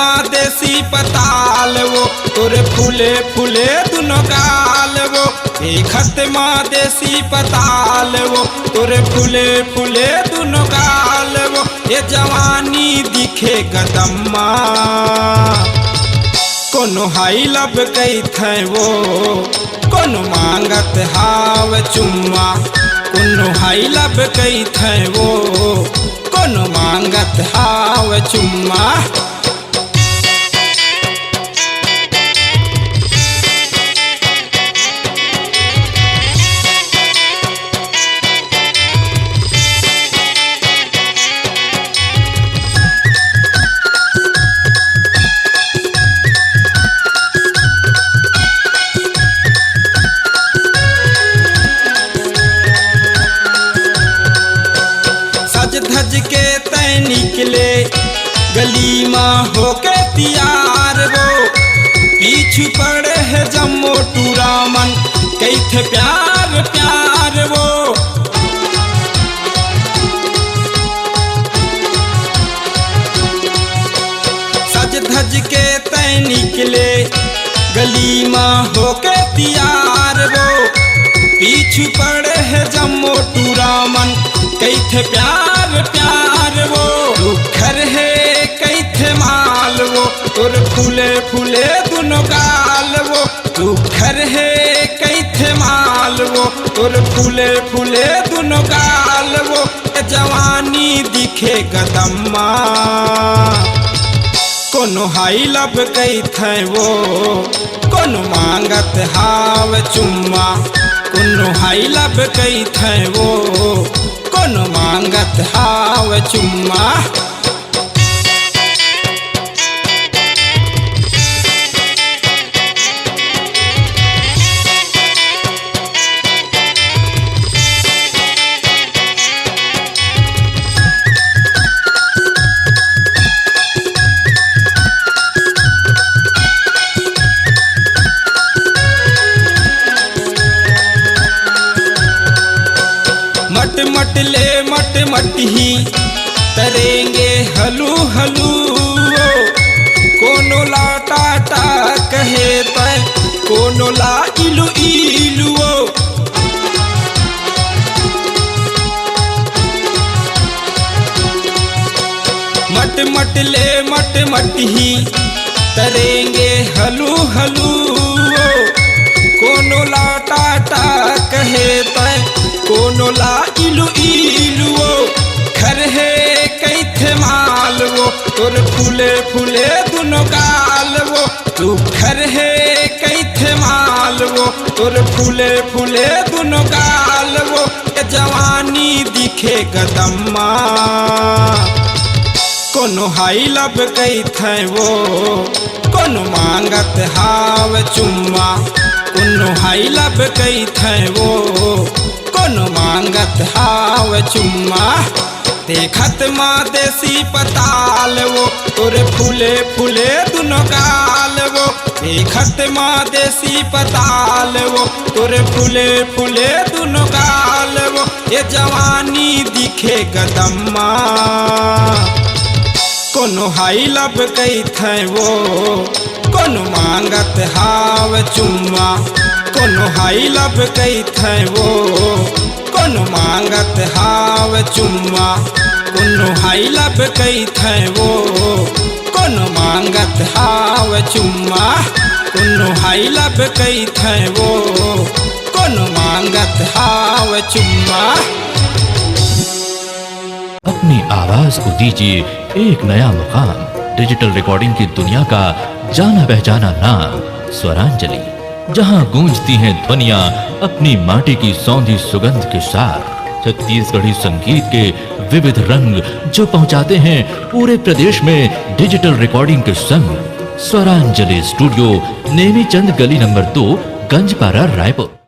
माँ देसी पताल वो तोरे फूले फूले दुनो गाल वो। देखत माँ देसी पताल वो तोरे फूले फूले दुनो गाल वो। ये जवानी दिखे गदम्मा कोनो हाई लब कई थे वो। कोनो मांगत हाव चुम्मा कोनो हाई लब कई थे वो। कोनो मांगत हाव चुम्मा। धज के तय निकले गली माँ होके तियार वो। पीछू पड़े है जम्मो टूरामन कई थे प्यार प्यार वो। सज धज के तय निकले गली माँ होके तियार वो। पीछू पड़े है जम्मो टूरामन कई थे प्यार प्यार वो। तू घर है कई थे माल वो तोर फूले फूले दुनो गाल वो। तू घर है कई थे माल वो तोर फूले फूले दुनो गाल वो। जवानी दिखे गदम्मा कोनो हाई लब कई थे वो। कोनो मांगत हाव चुम्मा कोनो हाई लब कई थे वो। कोनो मांगत हाव चुम्मा। मट मट ले मट मट ही तरेंगे हलू हलू वो। कोनो ला टाटा कहे तय कोनो ला इलू इलू वो। मट मट ले मट मट ही तरेंगे हलू हलू वो। कोनो ला टाटा कहे तय कोनो ला इलू इलू वो। घर है कई थे माल वो तोर फूले फूले दुनो गाल वो। तू घर है कई थे माल वो तोर फूले फूले दुनो गाल वो। जवानी दिखे गदम्मा कोनो हाई लब कई थे वो। कोनो मांगत हाव चुम्मा कोनो हाई लब कई थे वो। कोनो मांगत हाव चुम्मा। देखत माँ देसी पताल वो तोरे फूले फूले दुनो गाल वो। देखत माँ देसी पताल वो तोरे फूले फूले दुनो गाल वो। ये जवानी दिखे गदम्मा कोनो हाई लब कई थे वो। कोनो मांगत हाव चुम्मा कोनो हाई लब कई थे वो। कोनो मांगत हाव चुम्मा कोनो हाई लब कई थे वो। कोनो मांगत हाव चुम्मा कोनो हाई लब कई थे वो। कोनो मांगत हाव चुम्मा। अपनी आवाज को दीजिए एक नया मुकाम। डिजिटल रिकॉर्डिंग की दुनिया का जाना पहचाना नाम स्वरांजलि, जहां गूंजती हैं ध्वनियां अपनी माटी की सौंधी सुगंध के साथ। छत्तीसगढ़ी संगीत के विविध रंग जो पहुंचाते हैं पूरे प्रदेश में डिजिटल रिकॉर्डिंग के संग। स्वरांजलि स्टूडियो नेमीचंद गली नंबर 2 गंजपारा रायपुर।